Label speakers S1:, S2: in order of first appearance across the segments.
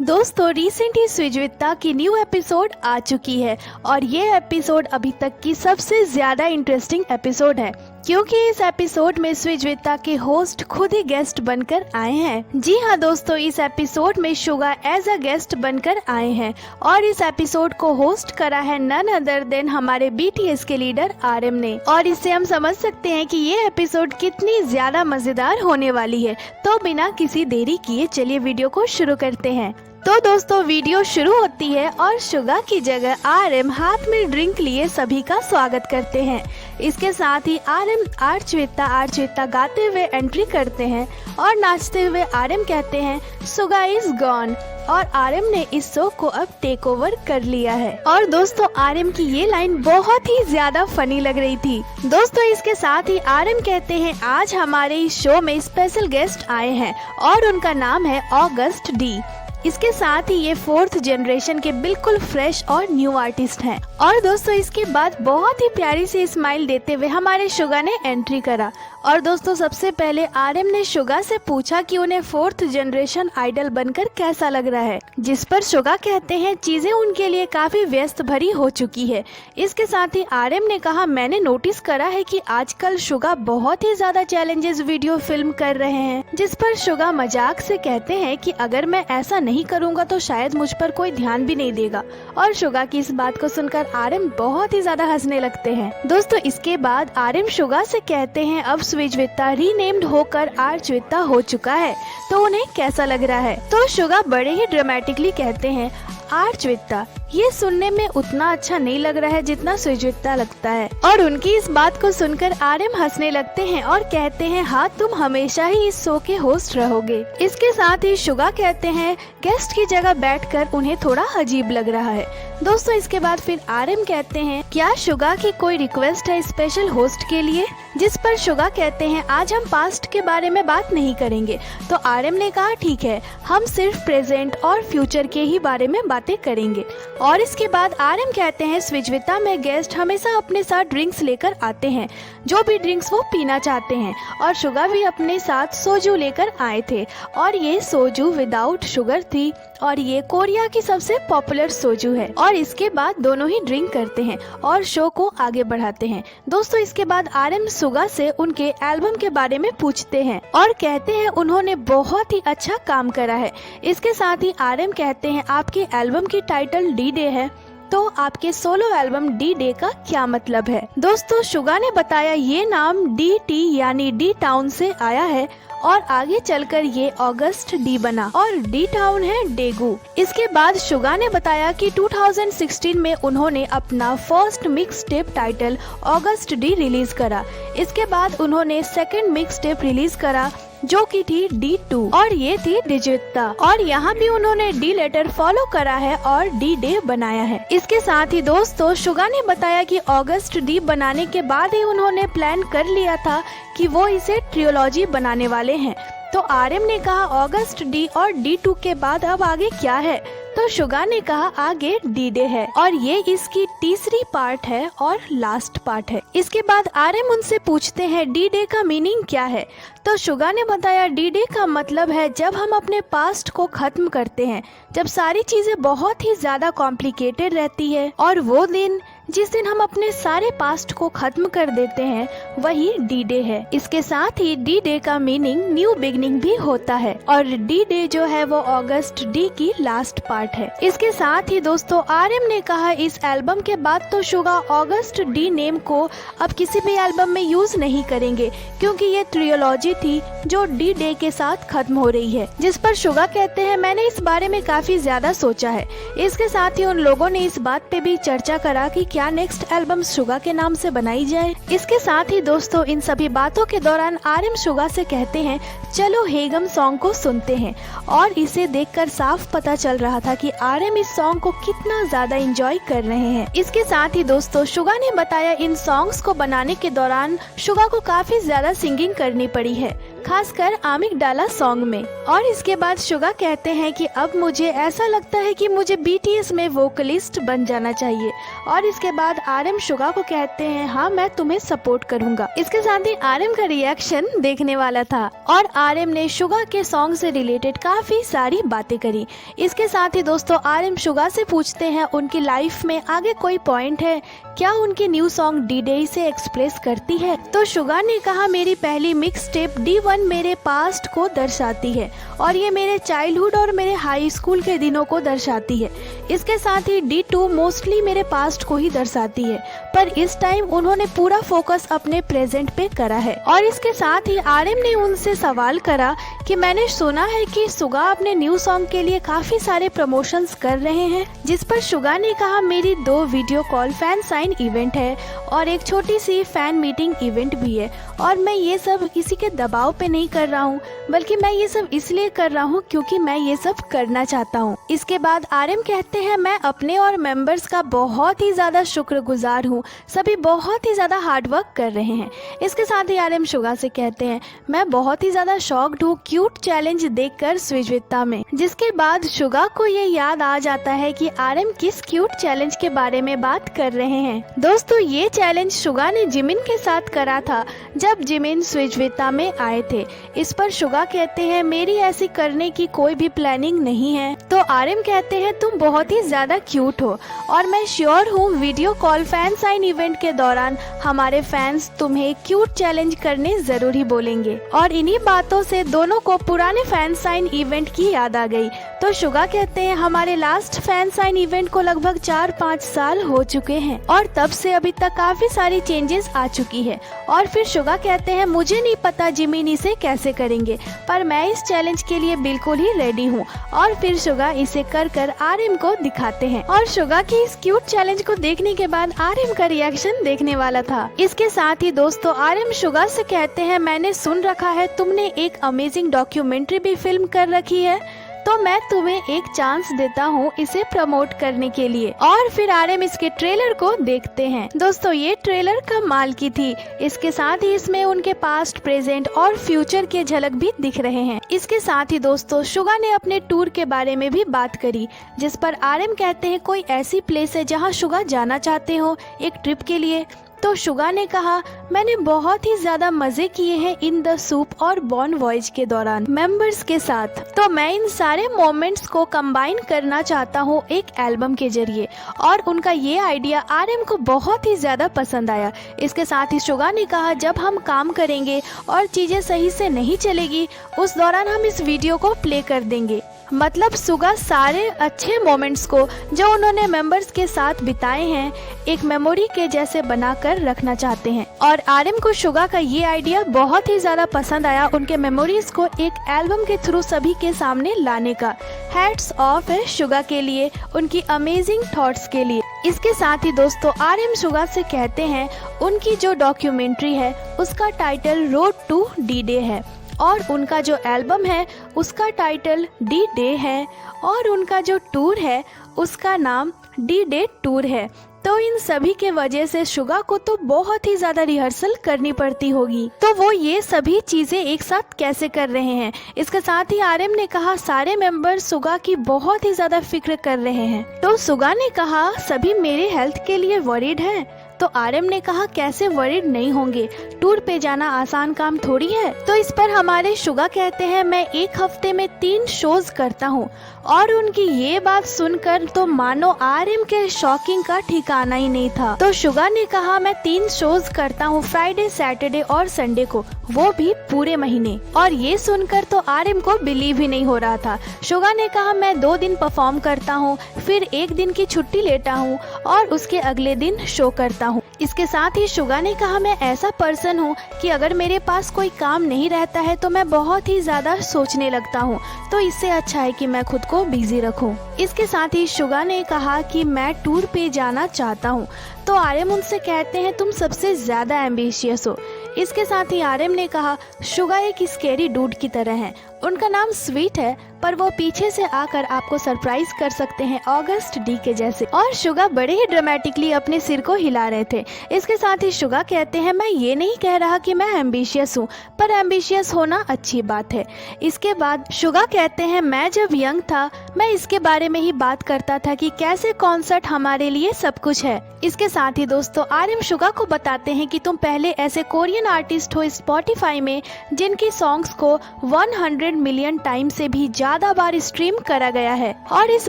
S1: दोस्तों रिसेंटली स्विजविता की new episode आ चुकी है और ये एपिसोड अभी तक की सबसे ज्यादा इंटरेस्टिंग एपिसोड है क्योंकि इस एपिसोड में स्विजविता के होस्ट खुद ही गेस्ट बनकर आए हैं। जी हाँ दोस्तों, इस एपिसोड में शुगा एज अ गेस्ट बनकर आए हैं और इस एपिसोड को होस्ट करा है नन अदर देन हमारे BTS के लीडर RM ने। और इससे हम समझ सकते हैं कि ये एपिसोड कितनी ज्यादा मजेदार होने वाली है। तो बिना किसी देरी किए चलिए वीडियो को शुरू करते हैं। तो दोस्तों वीडियो शुरू होती है और शुगा की जगह RM हाथ में ड्रिंक लिए सभी का स्वागत करते हैं। इसके साथ ही RM आर्चविता गाते हुए एंट्री करते हैं और नाचते हुए RM कहते हैं शुगा इज गॉन और RM ने इस शो को अब टेक ओवर कर लिया है। और दोस्तों RM की ये लाइन बहुत ही ज्यादा फनी लग रही थी। दोस्तों इसके साथ ही RM कहते हैं आज हमारे इस शो में स्पेशल गेस्ट आए हैं और उनका नाम है ऑगस्ट डी। इसके साथ ही ये 4th जनरेशन के बिल्कुल फ्रेश और न्यू आर्टिस्ट हैं। और दोस्तों इसके बाद बहुत ही प्यारी सी स्माइल देते हुए हमारे शुगा ने एंट्री करा। और दोस्तों सबसे पहले RM ने शुगा से पूछा कि उन्हें 4th जनरेशन आइडल बनकर कैसा लग रहा है, जिस पर शुगा कहते हैं चीजें उनके लिए काफी व्यस्त भरी हो चुकी है। इसके साथ ही RM ने कहा मैंने नोटिस करा है कि आजकल शुगा बहुत ही ज्यादा चैलेंजेस वीडियो फिल्म कर रहे हैं, जिस पर शुगा मजाक से कहते हैं कि अगर मैं ऐसा नहीं करूंगा तो शायद मुझ पर कोई ध्यान भी नहीं देगा। और शुगा की इस बात को सुनकर RM बहुत ही ज्यादा हंसने लगते हैं। दोस्तों इसके बाद RM शुगा से कहते हैं अब स्विजविता रीनेम्ड होकर आर्चविता हो चुका है तो उन्हें कैसा लग रहा है। तो शुगा बड़े ही ड्रामेटिकली कहते हैं आर्चविता, ये सुनने में उतना अच्छा नहीं लग रहा है जितना स्विजविता लगता है। और उनकी इस बात को सुनकर RM हंसने लगते हैं और कहते हैं हाँ तुम हमेशा ही इस शो के होस्ट रहोगे। इसके साथ ही शुगा कहते हैं गेस्ट की जगह बैठकर उन्हें थोड़ा अजीब लग रहा है। दोस्तों इसके बाद फिर RM कहते हैं क्या शुगा की कोई रिक्वेस्ट है स्पेशल होस्ट के लिए, जिस पर शुगा कहते हैं आज हम पास्ट के बारे में बात नहीं करेंगे। तो RM ने कहा ठीक है, हम सिर्फ प्रेजेंट और फ्यूचर के ही बारे में बातें करेंगे। और इसके बाद RM कहते हैं स्विजविता में गेस्ट हमेशा अपने साथ ड्रिंक्स लेकर आते हैं, जो भी ड्रिंक्स वो पीना चाहते हैं। और शुगा भी अपने साथ सोजू लेकर आए थे और ये सोजू विदाउट शुगर थी और ये कोरिया की सबसे पॉपुलर सोजू है। और इसके बाद दोनों ही ड्रिंक करते हैं और शो को आगे बढ़ाते हैं। दोस्तों इसके बाद RM शुगा से उनके एल्बम के बारे में पूछते हैं और कहते हैं उन्होंने बहुत ही अच्छा काम करा है। इसके साथ ही RM कहते हैं आपके एल्बम की टाइटल D-Day है, तो आपके सोलो एल्बम D-Day का क्या मतलब है। दोस्तों शुगा ने बताया ये नाम DT यानी D टाउन से आया है और आगे चलकर ये ऑगस्ट डी बना और D टाउन है डेगू। इसके बाद शुगा ने बताया कि 2016 में उन्होंने अपना first mix tape title August D release करा। इसके बाद उन्होंने सेकंड मिक्स टेप रिलीज करा जो की थी D2 और ये थी डिजिता। और यहाँ भी उन्होंने D लेटर फॉलो करा है और D-Day बनाया है। इसके साथ ही दोस्तों शुगा ने बताया कि ऑगस्ट डी बनाने के बाद ही उन्होंने प्लान कर लिया था कि वो इसे ट्रियोलॉजी बनाने वाले हैं। तो RM ने कहा ऑगस्ट डी और D2 के बाद अब आगे क्या है, तो शुगा ने कहा आगे D-Day है और ये इसकी तीसरी पार्ट है और लास्ट पार्ट है। इसके बाद RM उनसे पूछते हैं D-Day का मीनिंग क्या है, तो शुगा ने बताया D-Day का मतलब है जब हम अपने पास्ट को खत्म करते हैं, जब सारी चीजें बहुत ही ज्यादा कॉम्प्लिकेटेड रहती है और वो दिन जिस दिन हम अपने सारे पास्ट को खत्म कर देते हैं वही D-Day है। इसके साथ ही D-Day का मीनिंग न्यू बिगनिंग भी होता है और D-Day जो है वो ऑगस्ट डी की लास्ट पार्ट है। इसके साथ ही दोस्तों RM ने कहा इस एल्बम के बाद तो शुगा ऑगस्ट डी नेम को अब किसी भी एल्बम में यूज नहीं करेंगे क्योंकि ये ट्रियोलॉजी थी जो D-Day के साथ खत्म हो रही है। जिस पर शुगा कहते हैं मैंने इस बारे में काफी ज्यादा सोचा है। इसके साथ ही उन लोगों ने इस बात पे भी चर्चा करा कि क्या नेक्स्ट एल्बम शुगा के नाम से बनाई जाए। इसके साथ ही दोस्तों इन सभी बातों के दौरान RM शुगा से कहते हैं चलो हेगम सॉन्ग को सुनते हैं। और इसे देखकर साफ पता चल रहा था कि RM इस सॉन्ग को कितना ज्यादा एंजॉय कर रहे हैं। इसके साथ ही दोस्तों शुगा ने बताया इन सॉन्ग्स को बनाने के दौरान शुगा को काफी ज्यादा सिंगिंग करनी पड़ी है। खासकर आमिगडाला सॉन्ग में। और इसके बाद शुगा कहते हैं कि अब मुझे ऐसा लगता है कि मुझे BTS में वोकलिस्ट बन जाना चाहिए। और इसके बाद RM शुगा को कहते हैं हाँ मैं तुम्हें सपोर्ट करूंगा। इसके साथ ही RM का रिएक्शन देखने वाला था और RM ने शुगा के सॉन्ग से रिलेटेड काफी सारी बातें करी। इसके साथ ही दोस्तों RM शुगा से पूछते हैं उनकी लाइफ में आगे कोई पॉइंट है क्या उनकी न्यू सॉन्ग D-Day से एक्सप्रेस करती है। तो शुगा ने कहा मेरी पहली मिक्स टेप D1 मेरे पास्ट को दर्शाती है और ये मेरे चाइल्डहुड और मेरे हाई स्कूल के दिनों को दर्शाती है। इसके साथ ही D2 मोस्टली मेरे पास्ट को ही दर्शाती है, पर इस टाइम उन्होंने पूरा फोकस अपने प्रेजेंट पे करा है। और इसके साथ ही RM ने उनसे सवाल करा कि मैंने सुना है कि शुगा अपने न्यू सॉन्ग के लिए काफी सारे प्रमोशंस कर रहे हैं, जिस पर शुगा ने कहा मेरी 2 video call fan sign event है और एक छोटी सी फैन मीटिंग इवेंट भी है और मैं ये सब किसी के दबाव पे नहीं कर रहा हूँ, बल्कि मैं ये सब इसलिए कर रहा हूँ क्योंकि मैं ये सब करना चाहता हूँ। इसके बाद RM कहते हैं मैं अपने और मेंबर्स का बहुत ही ज्यादा शुक्रगुजार हूँ, सभी बहुत ही ज्यादा हार्ड वर्क कर रहे हैं। इसके साथ ही RM शुगा से कहते हैं मैं बहुत ही ज्यादा शॉक्ड हूँ क्यूट चैलेंज देखकर स्विजविता में। जिसके बाद शुगा को ये याद आ जाता है कि RM किस क्यूट चैलेंज के बारे में बात कर रहे हैं। दोस्तों ये चैलेंज शुगा ने जिमिन के साथ करा था जब जिमिन स्विजविता में आए थे। इस पर शुगा कहते हैं मेरी ऐसी करने की कोई भी प्लानिंग नहीं है। तो RM कहते हैं तुम बहुत ही ज्यादा क्यूट हो और मैं श्योर हूँ video call fan sign event के दौरान हमारे फैंस तुम्हें क्यूट चैलेंज करने जरूर ही बोलेंगे। और इन्हीं बातों से दोनों को पुराने फैन साइन इवेंट की याद आ गई। तो शुगा कहते हैं हमारे लास्ट फैन साइन इवेंट को लगभग 4-5 साल हो चुके हैं और तब से अभी तक काफी सारी चेंजेस आ चुकी है। और फिर शुगा कहते हैं मुझे नहीं पता जिमिन इसे कैसे करेंगे, पर मैं इस चैलेंज के लिए बिल्कुल ही रेडी हूँ। और फिर शुगा इसे कर RM को दिखाते हैं और शुगा की इस क्यूट चैलेंज को देखने के बाद RM का रिएक्शन देखने वाला था। इसके साथ ही दोस्तों RM शुगा से कहते हैं मैंने सुन रखा है तुमने एक अमेजिंग डॉक्यूमेंट्री भी फिल्म कर रखी है, तो मैं तुम्हें एक चांस देता हूँ इसे प्रमोट करने के लिए। और फिर RM इसके ट्रेलर को देखते हैं। दोस्तों ये ट्रेलर कमाल की थी। इसके साथ ही इसमें उनके पास्ट, प्रेजेंट और फ्यूचर के झलक भी दिख रहे हैं। इसके साथ ही दोस्तों शुगा ने अपने टूर के बारे में भी बात करी, जिस पर RM कहते हैं कोई ऐसी प्लेस है जहाँ शुगा जाना चाहते हो एक ट्रिप के लिए। तो शुगा ने कहा मैंने बहुत ही ज्यादा मजे किए हैं इन द सूप और बॉन वॉयज के दौरान मेंबर्स के साथ, तो मैं इन सारे मोमेंट्स को कंबाइन करना चाहता हूँ एक एल्बम के जरिए। और उनका ये आइडिया RM को बहुत ही ज्यादा पसंद आया। इसके साथ ही शुगा ने कहा जब हम काम करेंगे और चीजें सही से नहीं चलेगी उस दौरान हम इस वीडियो को प्ले कर देंगे। मतलब शुगा सारे अच्छे मोमेंट्स को जो उन्होंने मेंबर्स के साथ बिताए हैं एक मेमोरी के जैसे बनाकर रखना चाहते हैं। और RM को शुगा का ये आइडिया बहुत ही ज्यादा पसंद आया, उनके मेमोरीज को एक एल्बम के थ्रू सभी के सामने लाने का। हैट्स ऑफ है शुगा के लिए, उनकी अमेजिंग थॉट्स के लिए। इसके साथ ही दोस्तों RM शुगा से कहते हैं उनकी जो डॉक्यूमेंट्री है उसका टाइटल रोड टू D-Day है और उनका जो एल्बम है उसका टाइटल D-Day है और उनका जो टूर है उसका नाम D-Day टूर है। तो इन सभी के वजह से शुगा को तो बहुत ही ज्यादा रिहर्सल करनी पड़ती होगी, तो वो ये सभी चीजें एक साथ कैसे कर रहे हैं। इसके साथ ही RM ने कहा सारे मेंबर शुगा की बहुत ही ज्यादा फिक्र कर रहे हैं। तो शुगा ने कहा सभी मेरे हेल्थ के लिए वरीड हैं। तो RM ने कहा कैसे वरीड नहीं होंगे, टूर पे जाना आसान काम थोड़ी है। तो इस पर हमारे शुगा कहते हैं मैं एक हफ्ते में 3 शोज करता हूँ। और उनकी ये बात सुनकर तो मानो RM के शॉकिंग का ठिकाना ही नहीं था। तो शुगा ने कहा मैं 3 शोज करता हूँ फ्राइडे, सैटरडे और संडे को, वो भी पूरे महीने। और ये सुनकर तो RM को बिलीव ही नहीं हो रहा था। शुगा ने कहा मैं 2 दिन परफॉर्म करता हूँ, फिर 1 दिन की छुट्टी लेता हूँ और उसके अगले दिन शो करता हूँ। इसके साथ ही शुगा ने कहा मैं ऐसा पर्सन हूँ कि अगर मेरे पास कोई काम नहीं रहता है तो मैं बहुत ही ज्यादा सोचने लगता हूँ, तो इससे अच्छा है कि मैं खुद को बिजी रखूं। इसके साथ ही शुगा ने कहा कि मैं टूर पे जाना चाहता हूँ। तो RM उनसे कहते हैं तुम सबसे ज्यादा एम्बिशियस हो। इसके साथ ही RM ने कहा शुगा एक स्केरी डूड की तरह है उनका नाम स्वीट है, पर वो पीछे से आकर आपको सरप्राइज कर सकते हैं ऑगस्ट डी के जैसे। और शुगा बड़े ही ड्रामेटिकली अपने सिर को हिला रहे थे। इसके साथ ही शुगा कहते हैं, मैं ये नहीं कह रहा कि मैं एम्बिशियस हूँ, पर एम्बिशियस होना अच्छी बात है। इसके बाद शुगा कहते हैं, मैं जब यंग था मैं इसके बारे में ही बात करता था कि कैसे कॉन्सर्ट हमारे लिए सब कुछ है। इसके साथ ही दोस्तों RM शुगा को बताते हैं कि तुम पहले ऐसे कोरियन आर्टिस्ट हो स्पॉटिफाई में जिनकी सॉन्ग्स को 100 मिलियन टाइम से भी ज्यादा बार स्ट्रीम करा गया है। और इस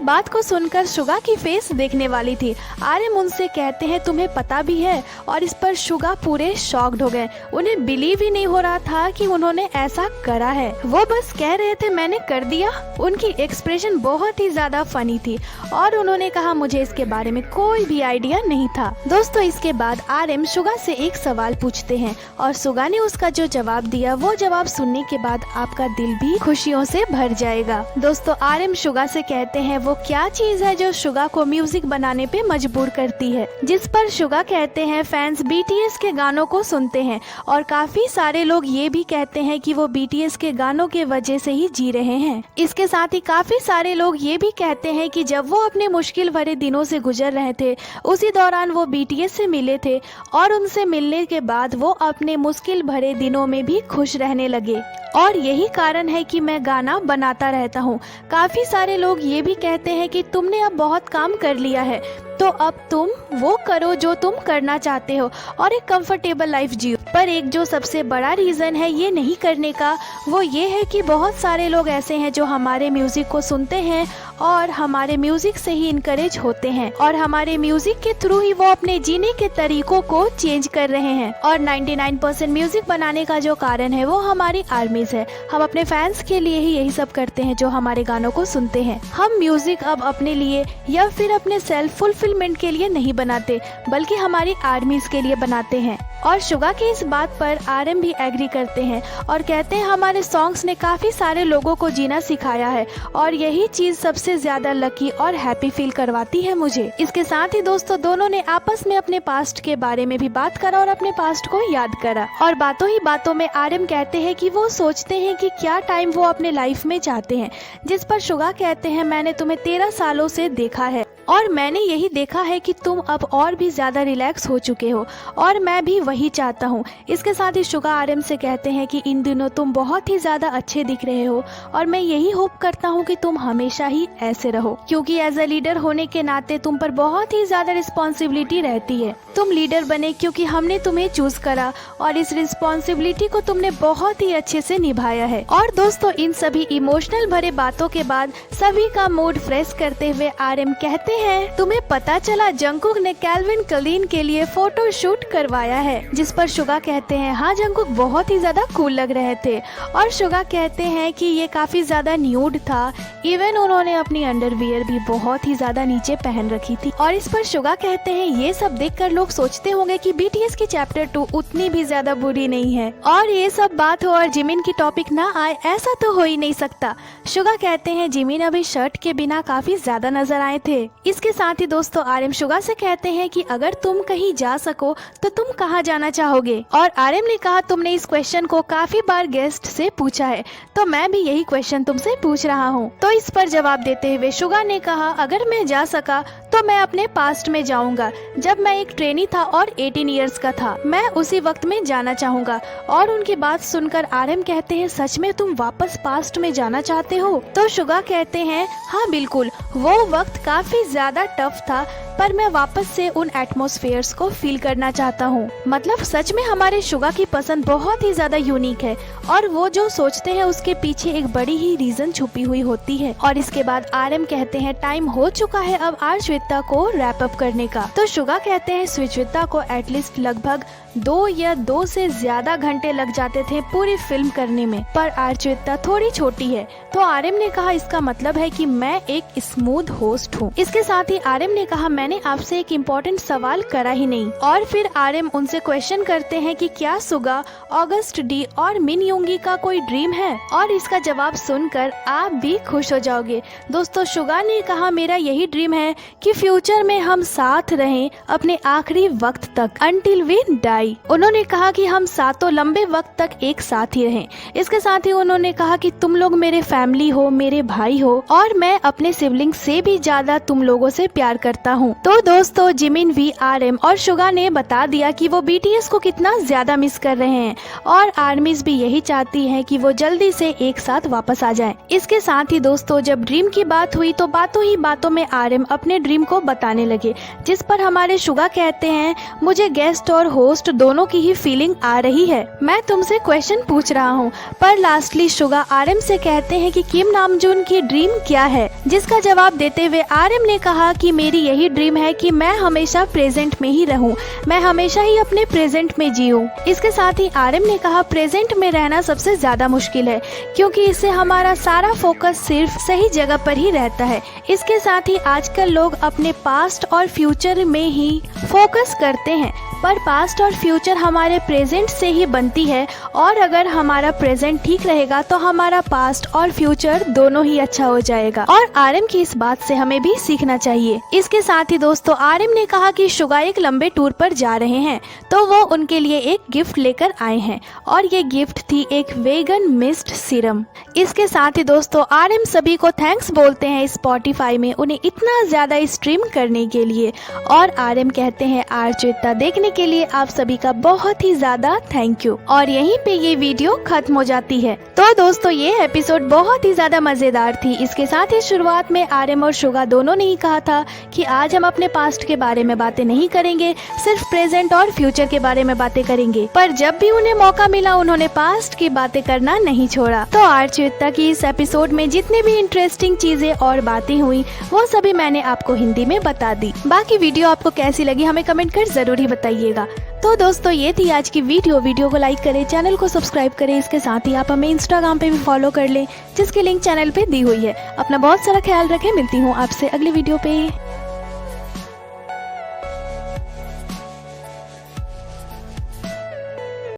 S1: बात को सुनकर शुगा की फेस देखने वाली थी। RM उनसे कहते हैं, तुम्हें पता भी है? और इस पर शुगा पूरे शॉक्ड हो गए। उन्हें बिलीव ही नहीं हो रहा था कि उन्होंने ऐसा करा है। वो बस कह रहे थे मैंने कर दिया। उनकी एक्सप्रेशन बहुत ही ज्यादा फनी थी और उन्होंने कहा मुझे इसके बारे में कोई भी आइडिया नहीं था। दोस्तों इसके बाद RM शुगा से एक सवाल पूछते हैं और शुगा ने उसका जो जवाब दिया वो जवाब सुनने के बाद आपका दिल भी खुशियों से भर जाएगा। दोस्तों RM शुगा से कहते हैं वो क्या चीज है जो शुगा को म्यूजिक बनाने पे मजबूर करती है। जिस पर शुगा कहते हैं फैंस BTS के गानों को सुनते हैं और काफी सारे लोग ये भी कहते हैं कि वो BTS के गानों के वजह से ही जी रहे हैं। इसके साथ ही काफी सारे लोग ये भी कहते हैं कि जब वो अपने मुश्किल भरे दिनों से गुजर रहे थे उसी दौरान वो BTS से मिले थे और उनसे मिलने के बाद वो अपने मुश्किल भरे दिनों में भी खुश रहने लगे और यही कारण है कि मैं गाना बनाता रहता हूँ। काफी सारे लोग ये भी कहते हैं कि तुमने अब बहुत काम कर लिया है तो अब तुम वो करो जो तुम करना चाहते हो और एक कंफर्टेबल लाइफ जियो। पर एक जो सबसे बड़ा रीजन है ये नहीं करने का वो ये है कि बहुत सारे लोग ऐसे हैं जो हमारे म्यूजिक को सुनते हैं और हमारे म्यूजिक से ही इनकरेज होते हैं और हमारे म्यूजिक के थ्रू ही वो अपने जीने के तरीकों को चेंज कर रहे हैं। और 99% म्यूजिक बनाने का जो कारण है वो हमारी आर्मीज है। हम अपने फैंस के लिए ही यही सब करते हैं जो हमारे गानों को सुनते हैं। हम म्यूजिक अब अपने लिए या फिर अपने सेल्फ फुलफिलमेंट के लिए नहीं बनाते बल्कि हमारी आर्मीज के लिए बनाते हैं। और शुगा की इस बात पर RM भी एग्री करते हैं और कहते हैं हमारे सॉन्ग्स ने काफी सारे लोगों को जीना सिखाया है और यही चीज सबसे ज्यादा लकी और हैप्पी फील करवाती है मुझे। इसके साथ ही दोस्तों दोनों ने आपस में अपने पास्ट के बारे में भी बात करा और अपने पास्ट को याद करा और बातों ही बातों में RM कहते हैं कि वो सोचते हैं कि क्या टाइम वो अपने लाइफ में चाहते हैं। जिस पर शुगा कहते हैं मैंने तुम्हें 13 सालों से देखा है और मैंने यही देखा है कि तुम अब और भी ज्यादा रिलैक्स हो चुके हो और मैं भी वही चाहता हूँ। इसके साथ ही शुगा RM से कहते हैं कि इन दिनों तुम बहुत ही ज्यादा अच्छे दिख रहे हो और मैं यही होप करता हूँ कि तुम हमेशा ही ऐसे रहो क्योंकि एज अ लीडर होने के नाते तुम पर बहुत ही ज्यादा रिस्पॉन्सिबिलिटी रहती है। तुम लीडर बने क्योंकि हमने तुम्हें चूज करा और इस रिस्पॉन्सिबिलिटी को तुमने बहुत ही अच्छे से निभाया है। और दोस्तों इन सभी इमोशनल भरे बातों के बाद सभी का मूड फ्रेश करते हुए RM कहते हैं तुम्हें पता चला जंगकुक ने कैल्विन क्लीन के लिए फोटो शूट करवाया है। जिस पर शुगा कहते हैं हाँ जंगकुक बहुत ही ज्यादा कूल लग रहे थे और शुगा कहते हैं कि ये काफी ज्यादा न्यूड था। इवन उन्होंने अपनी अंडरवियर भी बहुत ही ज्यादा नीचे पहन रखी थी। और इस पर शुगा कहते हैं ये सब देखकर लोग सोचते होंगे कि BTS की चैप्टर 2 उतनी भी ज्यादा बुरी नहीं है और ये सब बात हो और जिमिन की टॉपिक ना आए ऐसा तो हो ही नहीं सकता। शुगा कहते हैं जिमिन अभी शर्ट के बिना काफी ज्यादा नजर आए थे। इसके साथ ही दोस्तों RM शुगा से कहते हैं कि अगर तुम कहीं जा सको तो तुम कहाँ जाना चाहोगे। और RM ने कहा तुमने इस क्वेश्चन को काफी बार गेस्ट से पूछा है तो मैं भी यही क्वेश्चन तुमसे पूछ रहा हूँ। तो इस पर जवाब देते हुए शुगा ने कहा अगर मैं जा सका तो मैं अपने पास्ट में जाऊंगा जब मैं एक ट्रेनी था और 18 इयर्स का था। मैं उसी वक्त में जाना चाहूंगा। और उनकी बात सुनकर RM कहते हैं सच में तुम वापस पास्ट में जाना चाहते हो? तो शुगा कहते हैं हाँ बिल्कुल, वो वक्त काफी ज्यादा टफ था पर मैं वापस से उन एटमॉस्फेयर्स को फील करना चाहता हूँ। मतलब सच में हमारे शुगा की पसंद बहुत ही ज्यादा यूनिक है और वो जो सोचते हैं उसके पीछे एक बड़ी ही रीजन छुपी हुई होती है। और इसके बाद RM कहते हैं टाइम हो चुका है अब आर्चविता को रैप अप करने का। तो शुगा कहते हैं सुचित्रा को एटलीस्ट लगभग 2 या 2 से ज्यादा घंटे लग जाते थे पूरी फिल्म करने में, पर आर्चविता थोड़ी छोटी है। तो RM ने कहा इसका मतलब है कि मैं एक स्मूथ होस्ट हूँ। इसके साथ ही RM ने कहा मैंने मैंने आपसे एक इम्पोर्टेंट सवाल करा ही नहीं। और फिर आर्यन उनसे क्वेश्चन करते हैं कि क्या सुगा, ऑगस्ट डी और मिन योंगी का कोई ड्रीम है? और इसका जवाब सुनकर आप भी खुश हो जाओगे। दोस्तों, सुगा ने कहा मेरा यही ड्रीम है कि फ्यूचर में हम साथ रहें अपने आखिरी वक्त तक, अंटिल वी डाई। उन्होंने कहा कि हम सातों लंबे वक्त तक एक साथ ही रहें। इसके साथ ही उन्होंने कहा कि तुम लोग मेरे फैमिली हो, मेरे भाई हो और मैं अपने सिबलिंग से भी ज्यादा तुम लोगों से प्यार करता हूँ। तो दोस्तों, जिमिन वी, आर्यन और सुगा ने बता दिया कि वो बीटीएस को कितना ज्यादा मिस कर रहे हैं और आर्मीज भी यही चाहती है कि वो जल्दी से एक साथ वापस आ जाएं। इसके साथ ही दोस्तों, जब ड्रीम की बात हुई तो बातों ही बातों में आर्यन अपने ड्रीम को बताने लगे, जिस पर हमारे सुगा कहते हैं मुझे गेस्ट और होस्ट दोनों की ही फीलिंग आ रही है, मैं तुमसे क्वेश्चन पूछ रहा हूँ। पर लास्टली सुगा आर्यन से कहते हैं कि किम नामजून की ड्रीम क्या है, जिसका जवाब देते हुए आर्यन ने कहा कि मेरी यही ड्रीम है कि मैं हमेशा प्रेजेंट में ही रहूं, मैं हमेशा ही अपने प्रेजेंट में जीऊं। इसके साथ ही आर्यन ने कहा प्रेजेंट में रहना सबसे ज्यादा मुश्किल है, क्योंकि इससे हमारा सारा फोकस सिर्फ सही जगह पर ही रहता है। इसके साथ ही आजकल लोग अपने पास्ट और फ्यूचर में ही फोकस करते हैं, पर पास्ट और फ्यूचर हमारे प्रेजेंट से ही बनती है और अगर हमारा प्रेजेंट ठीक रहेगा तो हमारा पास्ट और फ्यूचर दोनों ही अच्छा हो जाएगा। और आर्यन की इस बात से हमें भी सीखना चाहिए। इसके साथ ही दोस्तों, आर्यन ने कहा कि सुगा एक लंबे टूर पर जा रहे हैं, तो वो उनके लिए एक गिफ्ट लेकर आए हैं और ये गिफ्ट थी एक वेगन मिस्ट सीरम। इसके साथ ही दोस्तों, आर्यन सभी को थैंक्स बोलते हैं स्पॉटिफाई में उन्हें इतना ज्यादा स्ट्रीम करने के लिए और आर्यन कहते हैं आर्चविता देखने के लिए आप सभी का बहुत ही ज्यादा थैंक यू। और यहीं पे ये वीडियो खत्म हो जाती है। तो दोस्तों, ये एपिसोड बहुत ही ज्यादा मजेदार थी। इसके साथ ही शुरुआत में आर्यन और सुगा दोनों ने ही कहा था कि आज हम अपने पास्ट के बारे में बातें नहीं करेंगे, सिर्फ प्रेजेंट और फ्यूचर के बारे में बातें करेंगे। पर जब भी उन्हें मौका मिला उन्होंने पास्ट की बातें करना नहीं छोड़ा। तो आर्चविता की इस एपिसोड में जितने भी इंटरेस्टिंग चीजें और बातें हुई वो सभी मैंने आपको हिंदी में बता दी। बाकी वीडियो आपको कैसी लगी हमें कमेंट कर जरूर ही बताइएगा। तो दोस्तों, ये थी आज की वीडियो को लाइक करें, चैनल को सब्सक्राइब करें। इसके साथ ही आप हमें इंस्टाग्राम पे भी फॉलो कर लें, जिसकी लिंक चैनल पे दी हुई है। अपना बहुत सारा ख्याल रखें, मिलती हूँ आपसे अगली वीडियो पे।